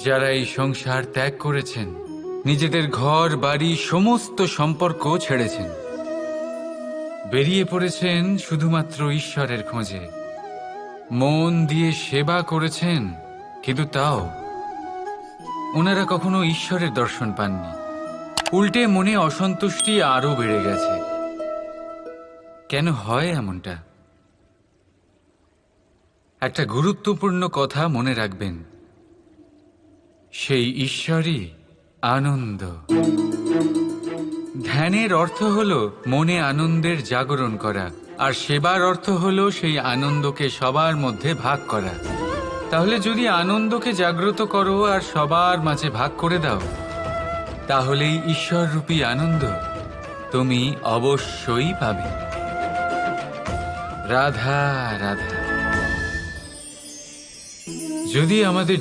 যারা এই সংসার ত্যাগ করেছেন, নিজেদের ঘর বাড়ি সমস্ত সম্পর্ক ছেড়েছেন, বেরিয়ে পড়েছেন শুধুমাত্র ঈশ্বরের খোঁজে, মন দিয়ে সেবা করেছেন, কিন্তু তাও ওনারা কখনো ঈশ্বরের দর্শন পাননি। উল্টে মনে অসন্তুষ্টি আরো বেড়ে গেছে। কেন হয় এমনটা? একটা গুরুত্বপূর্ণ কথা মনে রাখবেন, সেই ঈশ্বরই আনন্দ। ধ্যানের অর্থ হলো মনে আনন্দের জাগরণ করা, আর সেবার অর্থ হলো সেই আনন্দকে সবার মধ্যে ভাগ করা। তাহলে যদি আনন্দকে জাগ্রত করো আর সবার মাঝে ভাগ করে দাও, তাহলেই ঈশ্বররূপী আনন্দ তুমি অবশ্যই পাবে। রাধা রাধা। যদি আমাদের